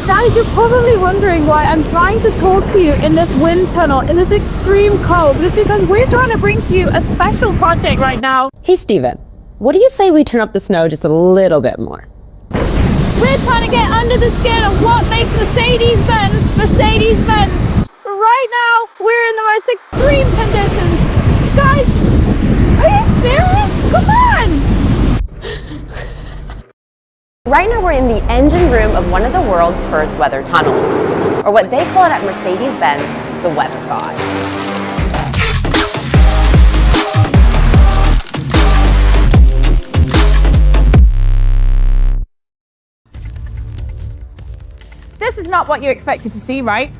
Guys, you're probably wondering why I'm trying to talk to you in this wind tunnel, in this extreme cold. It's because we're trying to bring to you a special project right now. Hey, Steven, what do you say we turn up the snow just a little bit more? We're trying to get under the skin of what makes Mercedes-Benz, Mercedes-Benz. Right now, we're in the most extreme conditions. Guys, are you serious? Come on! Right now we're in the engine room of one of the world's first weather tunnels, or what they call it at Mercedes-Benz, the weather god. This is not what you expected to see, right?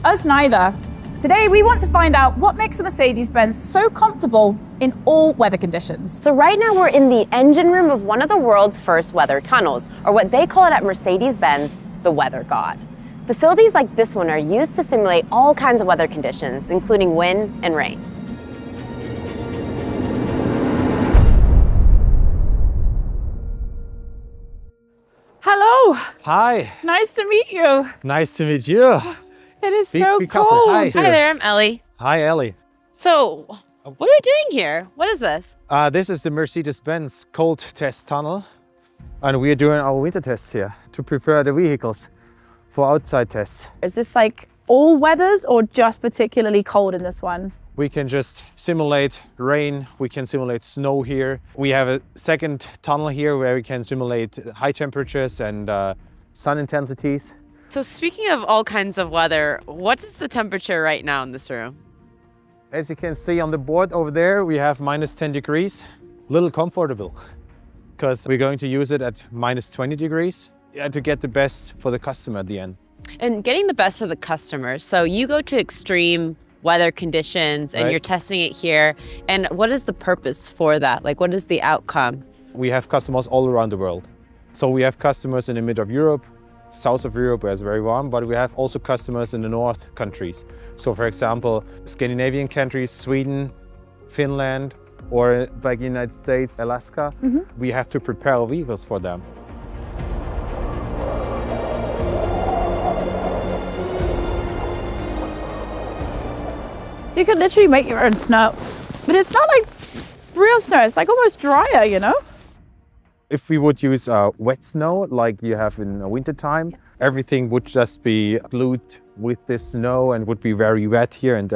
Us neither. Today, we want to find out what makes a Mercedes-Benz so comfortable in all weather conditions. So right now we're in the engine room of one of the world's first weather tunnels, or what they call it at Mercedes-Benz, the weather god. Facilities like this one are used to simulate all kinds of weather conditions, including wind and rain. Hello. Hi. Nice to meet you. Nice to meet you. It is Big so couple. cold. Hi. Hi there, I'm Elly. Hi, Elly. So, what are we doing here? What is this? This is the Mercedes-Benz cold test tunnel. And we are doing our winter tests here to prepare the vehicles for outside tests. Is this like all weathers or just particularly cold in this one? We can just simulate rain, we can simulate snow here. We have a second tunnel here where we can simulate high temperatures and sun intensities. So speaking of all kinds of weather, what is the temperature right now in this room? As you can see on the board over there, we have minus 10 degrees. Little comfortable, because we're going to use it at minus 20 degrees to get the best for the customer at the end. And getting the best for the customer. So you go to extreme weather conditions and You're testing it here. And what is the purpose for that? Like, what is the outcome? We have customers all around the world. So we have customers in the mid of Europe, south of Europe where it's very warm, but we have also customers in the north countries. So for example, Scandinavian countries, Sweden, Finland, or like United States, Alaska, we have to prepare vehicles for them. So you could literally make your own snow. But it's not like real snow, it's like almost drier, you know? If we would use wet snow like you have in the winter time, everything would just be glued with this snow and would be very wet here, and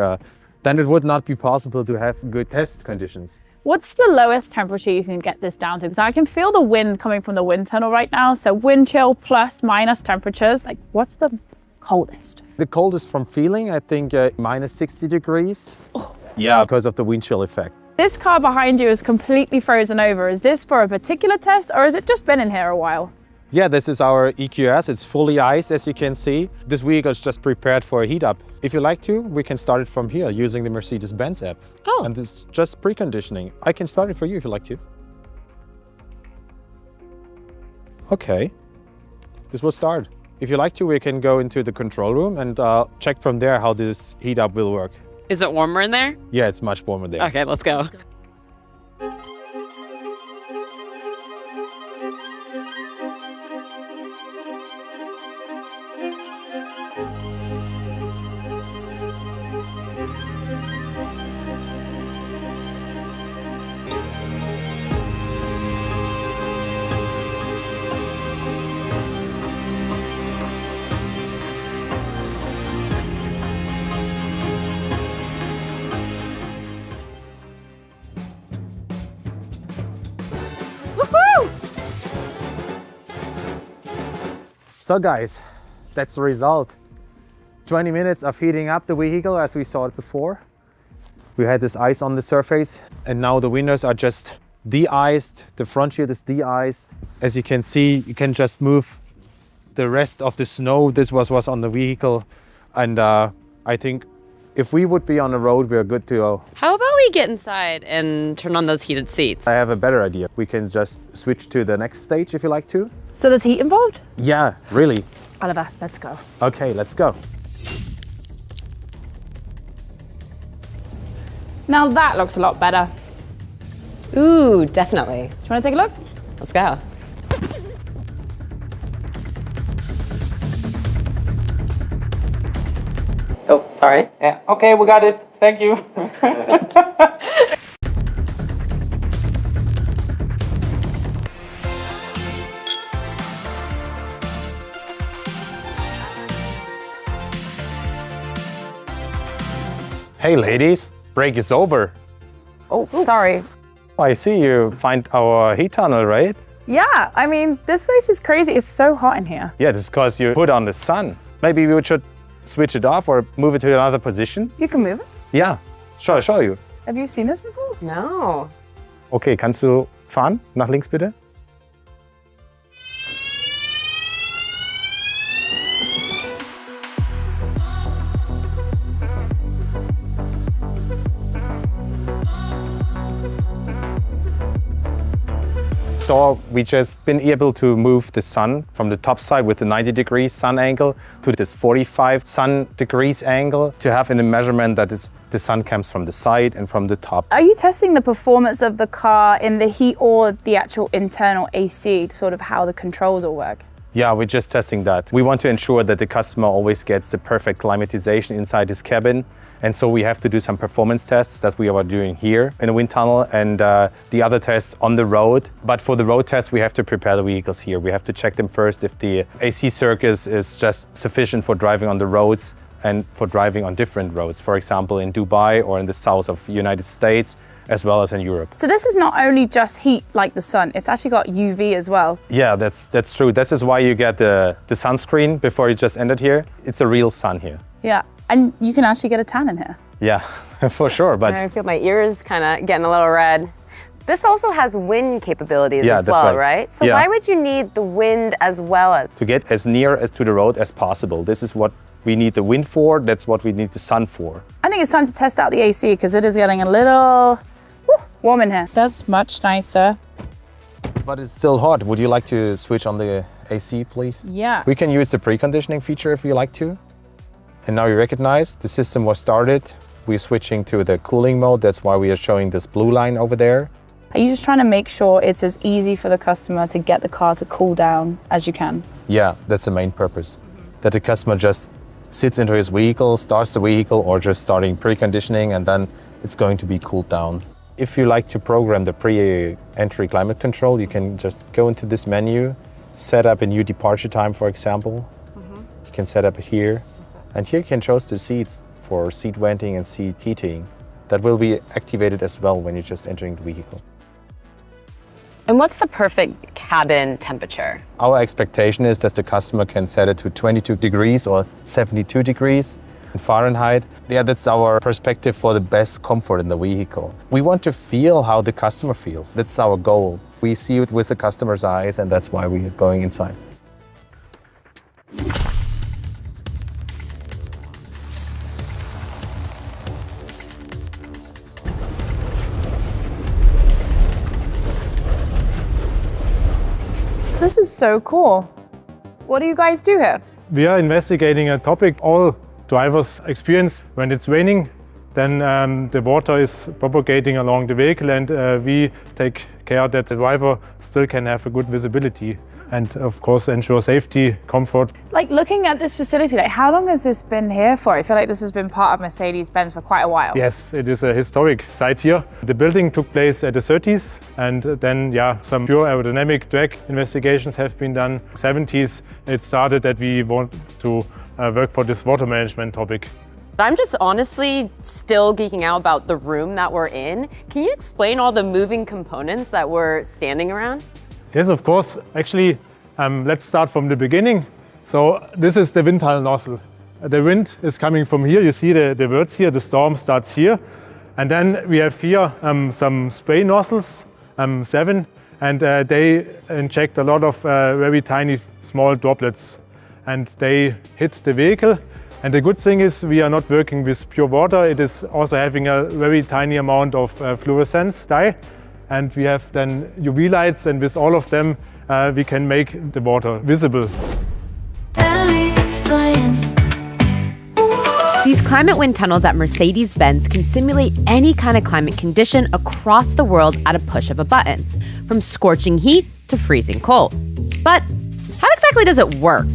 then it would not be possible to have good test conditions. What's the lowest temperature you can get this down to? Because I can feel the wind coming from the wind tunnel right now. So wind chill plus minus temperatures. Like, what's the coldest? The coldest from feeling, I think minus 60 degrees. Oh. Yeah, because of the wind chill effect. This car behind you is completely frozen over. Is this for a particular test or has it just been in here a while? Yeah, this is our EQS. It's fully iced, as you can see. This vehicle is just prepared for a heat up. If you like to, we can start it from here using the Mercedes-Benz app. Oh. And it's just preconditioning. I can start it for you if you like to. Okay. This will start. If you like to, we can go into the control room and check from there how this heat up will work. Is it warmer in there? Yeah, it's much warmer there. Okay, let's go. So guys, that's the result. 20 minutes of heating up the vehicle as we saw it before. We had this ice on the surface and now the windows are just de-iced. The front shield is de-iced. As you can see, you can just move the rest of the snow. This was on the vehicle. And I think if we would be on the road, we're good to go. How about we get inside and turn on those heated seats? I have a better idea. We can just switch to the next stage if you like to. So there's heat involved? Yeah, really. Oliver, let's go. Okay, let's go. Now that looks a lot better. Ooh, definitely. Do you want to take a look? Let's go. Oh, sorry. Yeah, okay, we got it. Thank you. Hey ladies, break is over. Oh, sorry. I see you find our heat tunnel, right? Yeah, I mean, this place is crazy. It's so hot in here. Yeah, this is because you put on the sun. Maybe we should switch it off or move it to another position. You can move it. Yeah, sure, show you. Have you seen this before? No. Okay, kannst du fahren? Nach links bitte. So we just been able to move the sun from the top side with the 90 degrees sun angle to this 45 sun degrees angle to have in the measurement that the sun comes from the side and from the top. Are you testing the performance of the car in the heat or the actual internal AC, sort of how the controls all work? Yeah, we're just testing that. We want to ensure that the customer always gets the perfect climatization inside his cabin. And so we have to do some performance tests that we are doing here in the wind tunnel and the other tests on the road. But for the road tests, we have to prepare the vehicles here. We have to check them first if the AC circuit is just sufficient for driving on the roads and for driving on different roads. For example, in Dubai or in the south of the United States, as well as in Europe. So this is not only just heat like the sun, it's actually got UV as well. Yeah, that's true. That is why you get the sunscreen before you just entered here. It's a real sun here. Yeah, and you can actually get a tan in here. Yeah, for sure. But I feel my ears kind of getting a little red. This also has wind capabilities Yeah, as that's well, right. So Yeah. why would you need the wind as well as? to get as near as to the road as possible. This is what we need the wind for. That's what we need the sun for. I think it's time to test out the AC because it is getting a little warm in here. That's much nicer. But it's still hot. Would you like to switch on the AC, please? Yeah. We can use the preconditioning feature if you like to. And now you recognize the system was started. We're switching to the cooling mode. That's why we are showing this blue line over there. Are you just trying to make sure it's as easy for the customer to get the car to cool down as you can? Yeah, that's the main purpose. That the customer just sits into his vehicle, starts the vehicle, or just starting preconditioning, and then it's going to be cooled down. If you like to program the pre-entry climate control, you can just go into this menu, set up a new departure time, for example. You can set up it here. And here you can choose the seats for seat venting and seat heating. That will be activated as well when you're just entering the vehicle. And what's the perfect cabin temperature? Our expectation is that the customer can set it to 22 degrees or 72 degrees in Fahrenheit. Yeah, that's our perspective for the best comfort in the vehicle. We want to feel how the customer feels. That's our goal. We see it with the customer's eyes, and that's why we're going inside. This is so cool. What do you guys do here? We are investigating a topic all drivers experience. When it's raining, then the water is propagating along the vehicle, and we take care that the driver still can have a good visibility and of course ensure safety, comfort. Like looking at this facility, like how long has this been here for? I feel like this has been part of Mercedes-Benz for quite a while. Yes, it is a historic site here. The building took place at the 30s, and then some pure aerodynamic drag investigations have been done. 70s it started that we want to work for this water management topic. I'm just honestly still geeking out about the room that we're in. Can you explain all the moving components that we're standing around? Yes, of course. Actually, let's start from the beginning. So this is the wind tunnel nozzle. The wind is coming from here. You see the words here. The storm starts here. And then we have here some spray nozzles, 7, and they inject a lot of very tiny small droplets. And they hit the vehicle. And the good thing is we are not working with pure water. It is also having a very tiny amount of fluorescence dye. And we have then UV lights, and with all of them, we can make the water visible. These climate wind tunnels at Mercedes-Benz can simulate any kind of climate condition across the world at a push of a button, from scorching heat to freezing cold. But how exactly does it work?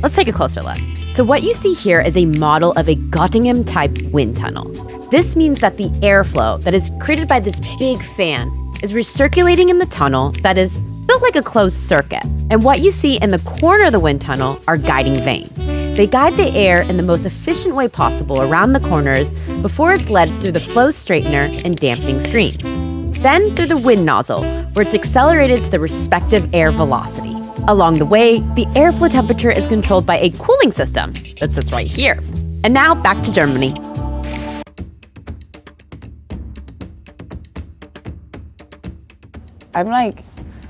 Let's take a closer look. So what you see here is a model of a Göttingen-type wind tunnel. This means that the airflow that is created by this big fan is recirculating in the tunnel that is built like a closed circuit. And what you see in the corner of the wind tunnel are guiding vanes. They guide the air in the most efficient way possible around the corners before it's led through the flow straightener and dampening screens. Then through the wind nozzle, where it's accelerated to the respective air velocity. Along the way, the airflow temperature is controlled by a cooling system that sits right here. And now back to Germany. I'm like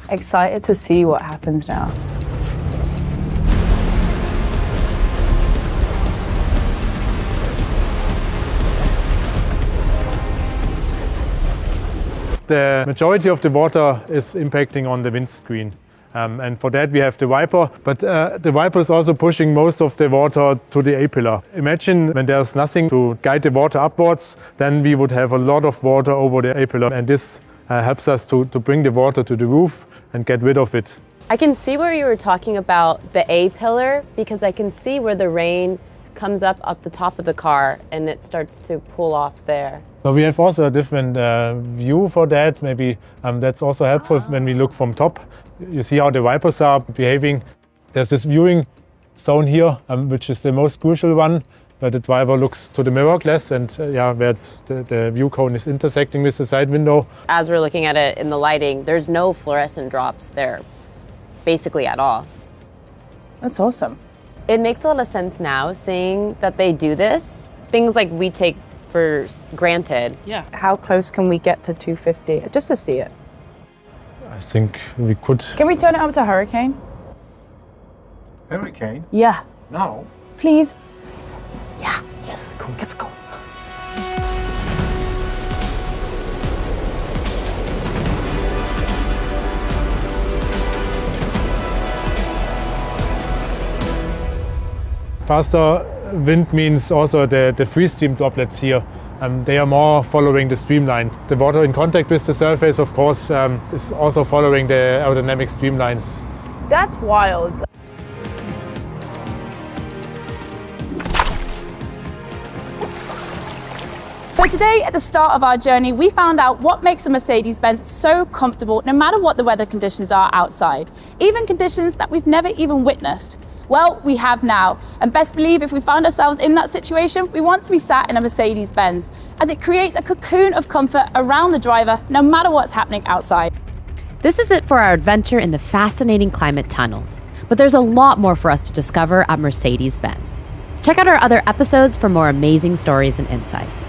excited to see what happens now. The majority of the water is impacting on the windscreen. And for that we have the wiper, but the wiper is also pushing most of the water to the A-pillar. Imagine when there's nothing to guide the water upwards, then we would have a lot of water over the A-pillar, and this helps us to bring the water to the roof and get rid of it. I can see where you were talking about the A-pillar because I can see where the rain comes up at the top of the car and it starts to pull off there. So we have also a different view for that. Maybe that's also helpful when we look from top. You see how the wipers are behaving. There's this viewing zone here, which is the most crucial one, where the driver looks to the mirror glass and where the view cone is intersecting with the side window. As we're looking at it in the lighting, there's no fluorescent drops there, basically at all. That's awesome. It makes a lot of sense now, seeing that they do this. Things like we take for granted. Yeah. How close can we get to 250 just to see it? I think we could. Can we turn it up to hurricane? Hurricane? Yeah. Now? Please. Yeah. Yes. Cool. Let's go. Faster wind means also the free stream droplets here. They are more following the streamline. The water in contact with the surface, of course, is also following the aerodynamic streamlines. That's wild. So today, at the start of our journey, we found out what makes a Mercedes-Benz so comfortable no matter what the weather conditions are outside, even conditions that we've never even witnessed. Well, we have now, and best believe if we found ourselves in that situation, we want to be sat in a Mercedes-Benz, as it creates a cocoon of comfort around the driver no matter what's happening outside. This is it for our adventure in the fascinating climate tunnels, but there's a lot more for us to discover at Mercedes-Benz. Check out our other episodes for more amazing stories and insights.